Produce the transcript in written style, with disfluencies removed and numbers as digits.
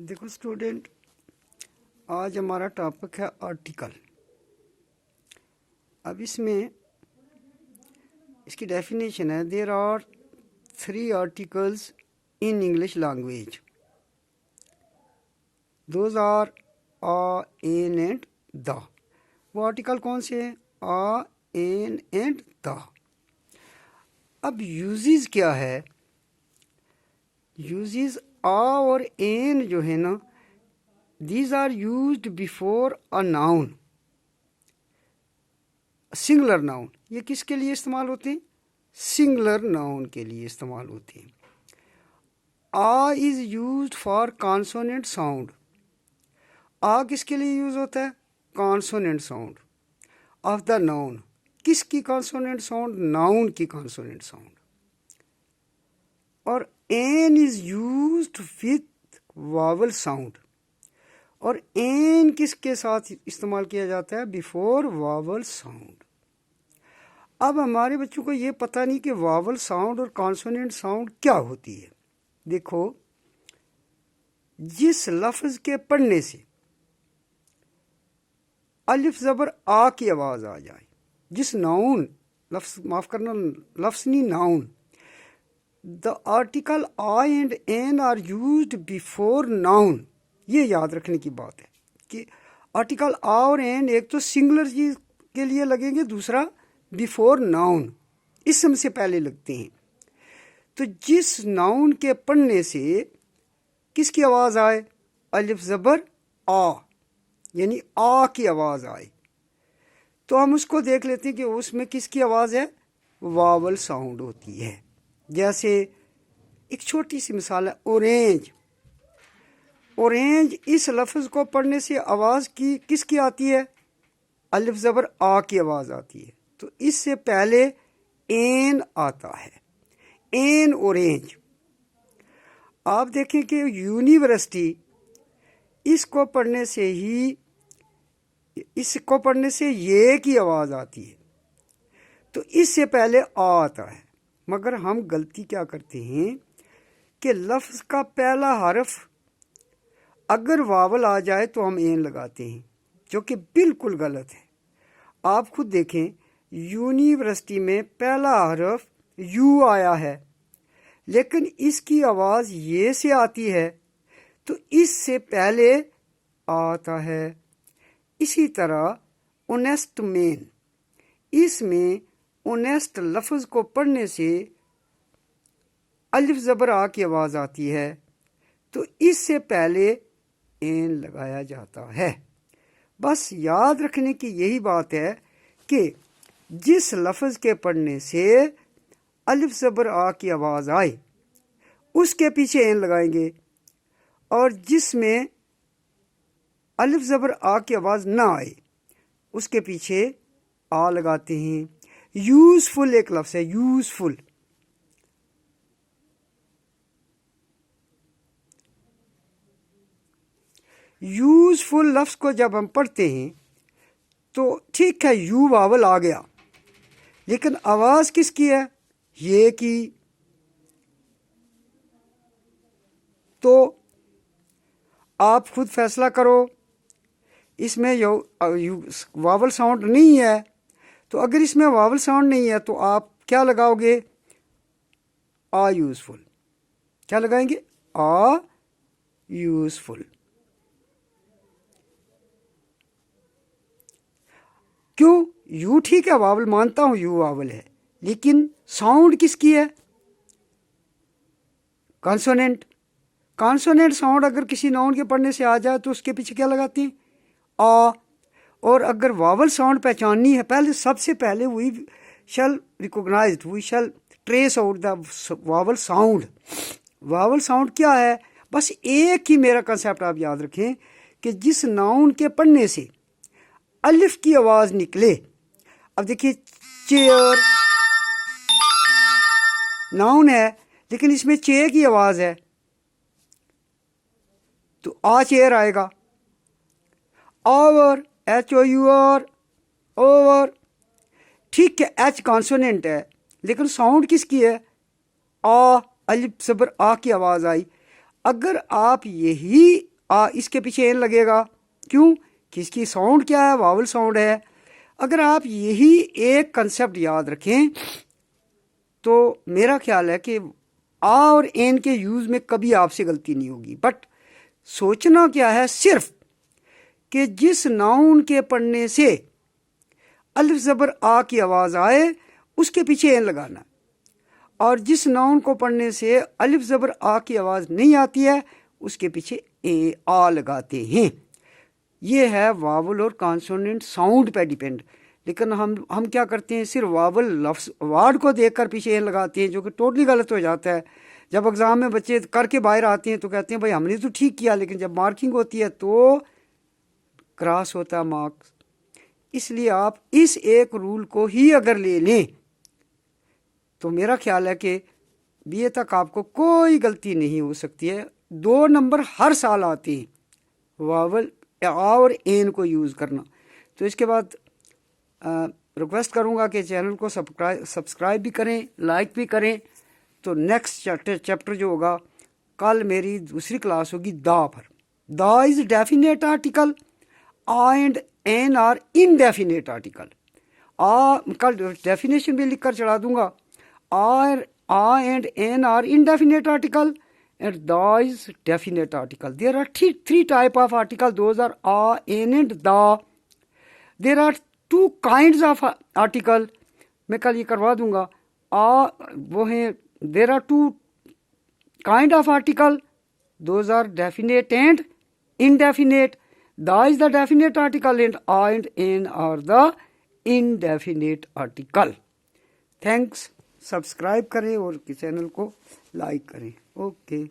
देखो स्टूडेंट, आज हमारा टॉपिक है आर्टिकल। अब इसमें इसकी डेफिनेशन है, there are 3 articles in English language. Those are a, an and the. वो आर्टिकल कौन से हैं? A, an and the. अब यूजेस क्या है? यूजेस आ और एन जो है ना, these are used before a noun, singular noun. ये किसके लिए इस्तेमाल होते हैं? सिंगुलर नाउन के लिए इस्तेमाल होते हैं। A is used for consonant sound. A किसके लिए यूज होता है? Consonant sound of the noun. किसकी कॉन्सोनेंट साउंड? नाउन की कॉन्सोनेंट साउंड। और an is used with vowel sound. और एन किसके साथ इस्तेमाल किया जाता है? Before vowel sound. अब हमारे बच्चों को ये पता नहीं कि वावल साउंड और कॉन्सोनेंट साउंड क्या होती है। देखो, जिस लफ्ज के पढ़ने से अलिफ ज़बर आ की आवाज़ आ जाए, जिस नाउन, लफ्ज माफ़ करना, लफ्ज नहीं, noun, the article a and an are used before noun. ये याद रखने की बात है कि आर्टिकल आ और एन एक तो सिंगुलर चीज के लिए लगेंगे, दूसरा बिफोर नाउन, इसम से पहले लगते हैं। तो जिस नाउन के पढ़ने से किसकी आवाज़ आए? अलिफ ज़बर आ, यानी आ की आवाज़ आए, तो हम उसको देख लेते हैं कि उसमें किसकी आवाज़ है? वावल साउंड होती है। जैसे एक छोटी सी मिसाल है, ऑरेंज। ऑरेंज इस लफ्ज़ को पढ़ने से आवाज़ की किसकी आती है? अलिफ ज़बर आ की आवाज़ आती है। तो इससे पहले एन आता है, एन ऑरेंज। आप देखें कि यूनिवर्सिटी, इसको पढ़ने से ही, इसको पढ़ने से ये की आवाज़ आती है, तो इससे पहले आ आता है। मगर हम गलती क्या करते हैं कि लफ्ज़ का पहला हर्फ अगर वावल आ जाए तो हम एन लगाते हैं, जो कि बिल्कुल गलत है। आप खुद देखें, यूनिवर्सिटी में पहला हर्फ यू आया है, लेकिन इसकी आवाज़ ये से आती है, तो इससे पहले आता है। इसी तरह ऑनेस्ट मैन, इसमें ऑनेस्ट लफ्ज़ को पढ़ने से अलिफ ज़बर आ की आवाज़ आती है, तो इससे पहले एन लगाया जाता है। बस याद रखने की यही बात है कि जिस लफ्ज़ के पढ़ने से अलिफ ज़बर आ की आवाज़ आए, उसके पीछे एन लगाएंगे, और जिसमें अलिफ ज़बर आ की आवाज़ ना आए, उसके पीछे आ लगाते हैं। यूज़फुल एक लफ्ज़ है, यूज़फुल। यूज़फुल लफ्ज़ को जब हम पढ़ते हैं तो ठीक है, यू वावल आ गया, लेकिन आवाज़ किसकी है? ये की। तो आप खुद फैसला करो, इसमें वावल साउंड नहीं है, तो अगर इसमें वावल साउंड नहीं है तो आप क्या लगाओगे? आ यूज़फुल। क्या लगाएंगे? आ यूज़फुल। क्यों? यू ठीक है, वावल मानता हूं, यू वावल है, लेकिन साउंड किसकी है? कॉन्सोनेंट। कॉन्सोनेंट साउंड अगर किसी नाउन के पढ़ने से आ जाए तो उसके पीछे क्या लगाती हैं? आ। और अगर वावल साउंड पहचाननी है, पहले सबसे पहले we shall recognise, we shall trace out the vowel sound. Vowel sound क्या है? बस एक ही मेरा कंसेप्ट आप याद रखें कि जिस नाउन के पढ़ने से अलिफ की आवाज़ निकले। अब देखिए, चेयर नाउन है, लेकिन इसमें चे की आवाज़ है, तो आ चेयर आएगा। Over, H O U R, over. ठीक है, एच कॉन्सोनेंट है, लेकिन साउंड किसकी है? आ, अलिफ ज़बर आ की आवाज़ आई। अगर आप यही اس کے پیچھے این لگے گا. کیوں؟ کہ اس کی ساؤنڈ کیا ہے؟ واول ساؤنڈ ہے. اگر آپ یہی ایک کنسیپٹ یاد رکھیں تو میرا خیال ہے کہ آ اور این کے یوز میں کبھی آپ سے غلطی نہیں ہوگی. بٹ سوچنا کیا ہے صرف کہ جس ناؤن کے پڑھنے سے الف زبر آ کی آواز آئے اس کے پیچھے این لگانا، اور جس ناؤن کو پڑھنے سے الف زبر آ کی آواز نہیں آتی ہے اس کے پیچھے آ لگاتے ہیں. یہ ہے واول اور کانسوننٹ ساؤنڈ پہ ڈیپینڈ. لیکن ہم کیا کرتے ہیں؟ صرف واول لفظ ورڈ کو دیکھ کر پیچھے این لگاتے ہیں، جو کہ ٹوٹلی غلط ہو جاتا ہے. جب ایگزام میں بچے کر کے باہر آتے ہیں تو کہتے ہیں بھائی ہم نے تو ٹھیک کیا، لیکن جب مارکنگ ہوتی ہے تو کراس ہوتا ہے مارکس. اس لیے آپ اس ایک رول کو ہی اگر لے لیں تو میرا خیال ہے کہ بی اے تک آپ کو کوئی غلطی نہیں ہو سکتی ہے. 2 نمبر ہر سال آتے ہیں واول آ اور این کو یوز کرنا. تو اس کے بعد ریکویسٹ کروں گا کہ چینل کو سبسکرائب بھی کریں، لائک بھی کریں. تو نیکسٹ چیپٹر جو ہوگا کل میری دوسری کلاس ہوگی دا پر. The is definite article, a and an are indefinite article. کل ڈیفینیشن بھی لکھ کر چڑھا دوں گا. A and an are indefinite article and da is definite article. There are three type of article. Those are a, an and da. There are 2 kinds of article. میں کل یہ کروا دوں گا. وہ ہیں there are 2 kind of article. Those are definite and indefinite. Da is the definite article and a and an are the indefinite article. Thanks. Subscribe کریں اور channel کو لائک کریں. اوکے.